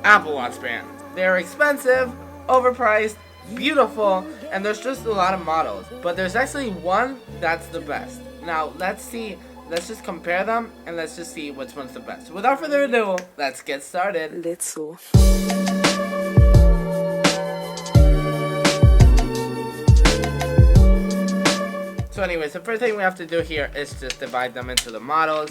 Apple Watch bands. They're expensive, overpriced, beautiful, and there's just a lot of models. But there's actually one that's the best. Now, let's just compare them and let's just see which one's the best. Without further ado, let's get started. Let's go. So anyways, the first thing we have to do here is just divide them into the models.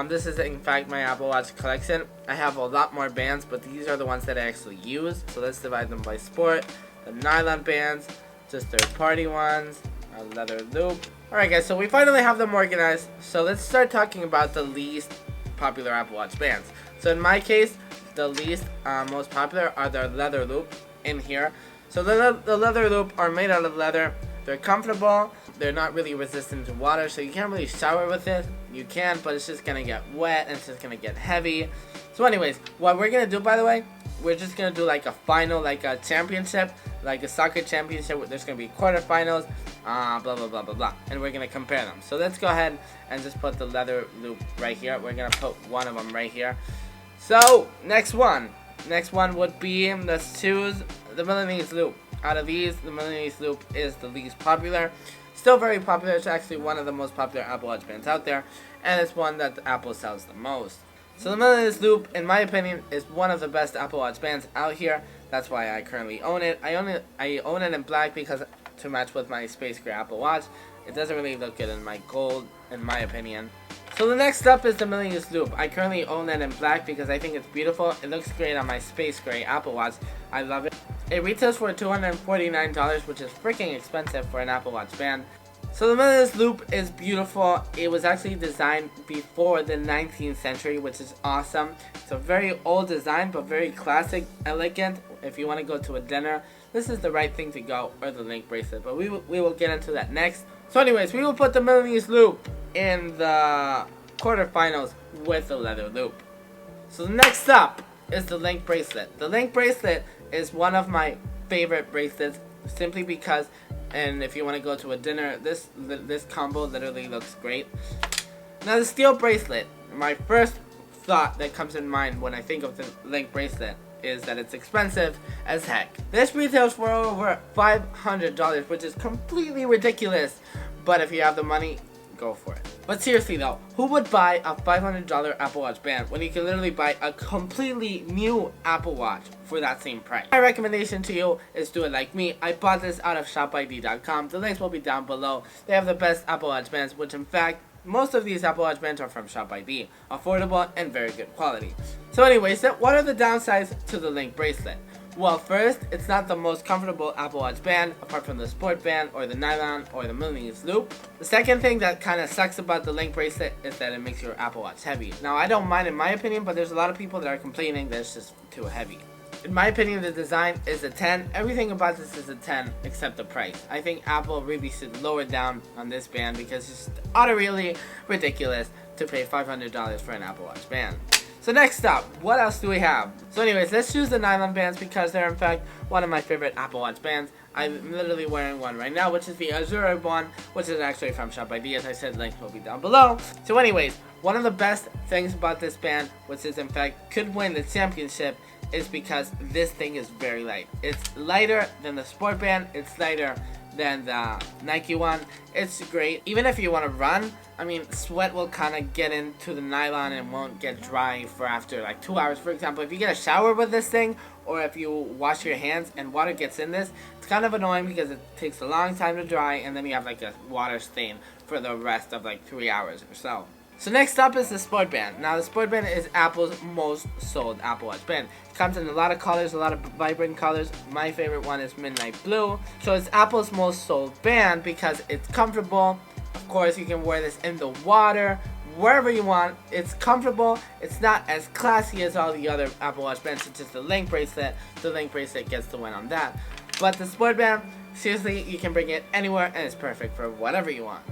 This is in fact my Apple Watch collection. I have a lot more bands, but these are the ones that I actually use. So let's divide them by sport. The nylon bands, just third party ones, a leather loop. Alright guys, so we finally have them organized. So let's start talking about the least popular Apple Watch bands. So in my case, the least most popular are the leather loop in here. So the leather loop are made out of leather. They're comfortable, they're not really resistant to water, so you can't really shower with it. You can, but it's just gonna get wet and it's just gonna get heavy. So anyways, what we're gonna do, by the way, we're just gonna do like a final, like a championship, like a soccer championship. There's gonna be quarterfinals, blah blah blah blah blah, and we're gonna compare them. So let's go ahead and just put the leather loop right here. We're gonna put one of them right here. So next one would be, let's choose the Milanese loop. Out of these, the Milanese loop is the least popular. Still very popular. It's actually one of the most popular Apple Watch bands out there, and it's one that Apple sells the most. So the Milanese loop, in my opinion, is one of the best Apple Watch bands out here. That's why I currently own it. I own it in black because to match with my space gray Apple Watch. It doesn't really look good in my gold, in my opinion. So the next up is the Milanese loop. I currently own it in black because I think it's beautiful. It looks great on my space gray Apple Watch. I love it. It retails for $249, which is freaking expensive for an Apple Watch band. So the Milanese loop is beautiful. It was actually designed before the 19th century, which is awesome. It's a very old design, but very classic, elegant. If you want to go to a dinner, this is the right thing to go, or the link bracelet. But we will get into that next. So anyways, we will put the Milanese loop in the quarterfinals with the leather loop. So next up is the link bracelet. The link bracelet is one of my favorite bracelets simply because, and if you want to go to a dinner, this combo literally looks great. Now the steel bracelet, my first thought that comes in mind when I think of the link bracelet is that it's expensive as heck. This retails for over $500, which is completely ridiculous, but if you have the money, go for it. But seriously though, who would buy a $500 Apple Watch band when you can literally buy a completely new Apple Watch for that same price? My recommendation to you is do it like me. I bought this out of shopid.com. The links will be down below. They have the best Apple Watch bands, which in fact, most of these Apple Watch bands are from ShopID. Affordable and very good quality. So anyways, what are the downsides to the link bracelet? Well, first, it's not the most comfortable Apple Watch band, apart from the sport band, or the nylon, or the Milanese loop. The second thing that kind of sucks about the link bracelet is that it makes your Apple Watch heavy. Now, I don't mind in my opinion, but there's a lot of people that are complaining that it's just too heavy. In my opinion, the design is a 10. Everything about this is a 10, except the price. I think Apple really should lower down on this band because it's utterly ridiculous to pay $500 for an Apple Watch band. So next up, what else do we have? So anyways, let's choose the nylon bands because they're in fact one of my favorite Apple Watch bands. I'm literally wearing one right now, which is the Azure one, which is actually from ShopID. As I said, links will be down below. So anyways, one of the best things about this band, which is in fact could win the championship, is because this thing is very light. It's lighter than the sport band. It's lighter than the Nike one. It's great. Even if you want to run, I mean, sweat will kind of get into the nylon and won't get dry for after like 2 hours. For example, if you get a shower with this thing, or if you wash your hands and water gets in this, it's kind of annoying because it takes a long time to dry and then you have like a water stain for the rest of like 3 hours or so. So next up is the sport band. Now the sport band is Apple's most sold Apple Watch band. It comes in a lot of colors, a lot of vibrant colors. My favorite one is midnight blue. So it's Apple's most sold band because it's comfortable. Of course, you can wear this in the water, wherever you want. It's comfortable. It's not as classy as all the other Apple Watch bands, such as the link bracelet. The link bracelet gets the win on that. But the sport band, seriously, you can bring it anywhere and it's perfect for whatever you want.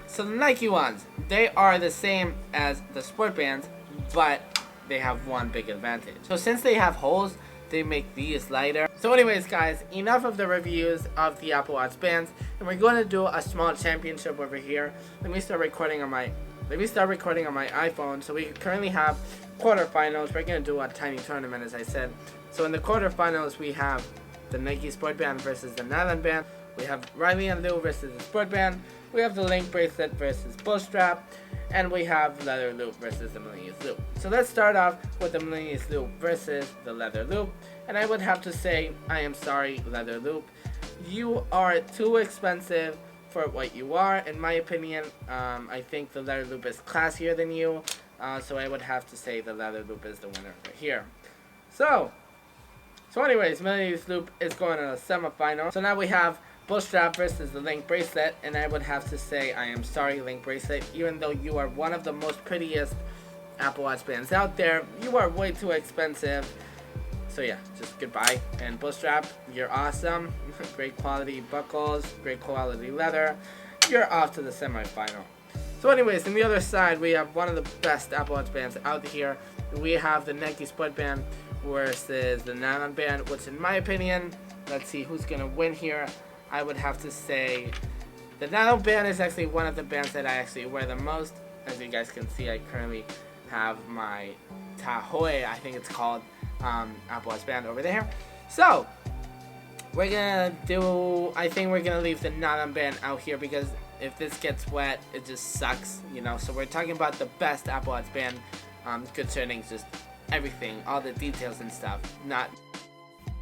So the Nike ones, they are the same as the sport bands, but they have one big advantage. So since they have holes, they make these lighter. So anyways guys, enough of the reviews of the Apple Watch bands, and we're going to do a small championship over here. Let me start recording on my let me start recording on my iPhone. So we currently have quarterfinals. We're going to do a tiny tournament, as I said. So in the quarterfinals, we have the Nike Sport Band versus the Nylon Band. We have Riley and Lou versus the Sport Band. We have the Link Bracelet versus Bull Strap. And we have Leather Loop versus the Milanese Loop. So let's start off with the Milanese Loop versus the Leather Loop. And I would have to say, I am sorry, Leather Loop. You are too expensive for what you are. In my opinion, I think the Leather Loop is classier than you. So I would have to say the Leather Loop is the winner right here. So anyways, Milanese Loop is going to the semifinal. So now we have Bull Strap versus the Link Bracelet, and I would have to say I am sorry, Link Bracelet. Even though you are one of the most prettiest Apple Watch bands out there, you are way too expensive. So yeah, just goodbye. And Bull Strap, you're awesome. Great quality buckles, great quality leather. You're off to the semifinal. So anyways, on the other side, we have one of the best Apple Watch bands out here. We have the Nike Sport Band versus the Nylon Band, which in my opinion, let's see who's going to win here. I would have to say the Nylon Band is actually one of the bands that I actually wear the most. As you guys can see, I currently have my Tahoe, I think it's called, Apple Watch band over there. So we're gonna do, I think we're gonna leave the Nylon Band out here because if this gets wet, it just sucks, you know. So we're talking about the best Apple Watch band concerning just everything, all the details and stuff. Not.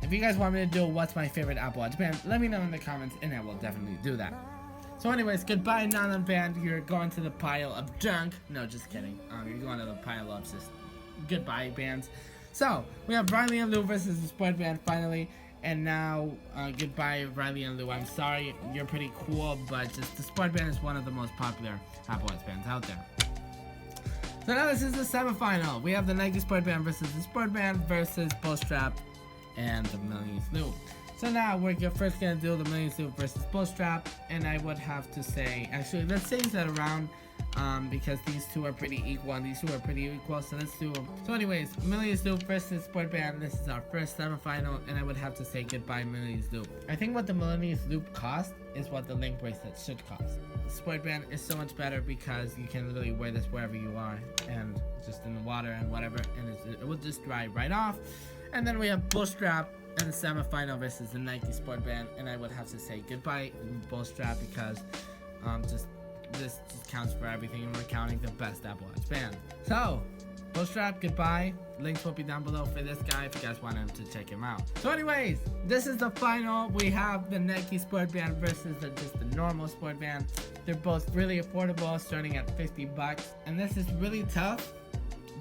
If you guys want me to do what's my favorite Apple Watch band, let me know in the comments and I will definitely do that. So anyways, goodbye Nylon Band. You're going to the pile of junk. No, just kidding. You're going to the pile of just goodbye bands. So we have Riley and Lou versus the Sport Band finally. And now, goodbye Riley and Lou. I'm sorry, you're pretty cool, but just the Sport Band is one of the most popular Apple Watch bands out there. So now this is the semifinal. We have the Nike Sport Band versus the Sport Band versus Bull Strap and the Milanese Loop. So now we're first gonna do the Milanese Loop versus Bull Strap, and I would have to say, actually, let's change that around because these two are pretty equal and these two are pretty equal. So let's do them. So anyways, Milanese Loop versus Sport Band. This is our first semifinal, and I would have to say goodbye Milanese Loop. I think what the Milanese Loop cost is what the Link Bracelet should cost. The Sport Band is so much better because you can literally wear this wherever you are and just in the water and whatever, and it will just dry right off. And then we have Bull Strap in the semifinal versus the Nike Sport Band, and I would have to say goodbye Bull Strap because this just counts for everything, and we're counting the best Apple Watch band. So Bull Strap, goodbye. Links will be down below for this guy if you guys want him to check him out. So anyways, this is the final. We have the Nike Sport Band versus just the normal Sport Band. They're both really affordable, starting at $50, and this is really tough,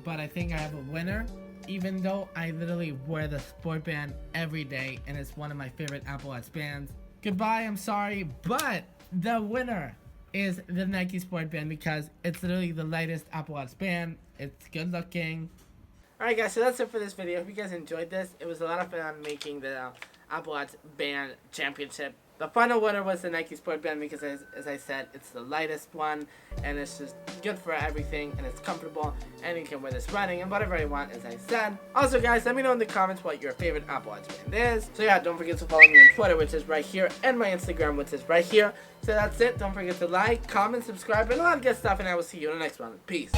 but I think I have a winner. Even though I literally wear the Sport Band every day and it's one of my favorite Apple Watch bands. Goodbye, I'm sorry, but the winner is the Nike Sport Band because it's literally the lightest Apple Watch band. It's good looking. Alright guys, so that's it for this video. If you guys enjoyed this, it was a lot of fun making the Apple Watch Band Championship. The final winner was the Nike Sport Band because, as I said, it's the lightest one, and it's just good for everything, and it's comfortable, and you can wear this running and whatever you want, as I said. Also, guys, let me know in the comments what your favorite Apple Watch band is. So yeah, don't forget to follow me on Twitter, which is right here, and my Instagram, which is right here. So that's it. Don't forget to like, comment, subscribe, and a lot of good stuff, and I will see you in the next one. Peace.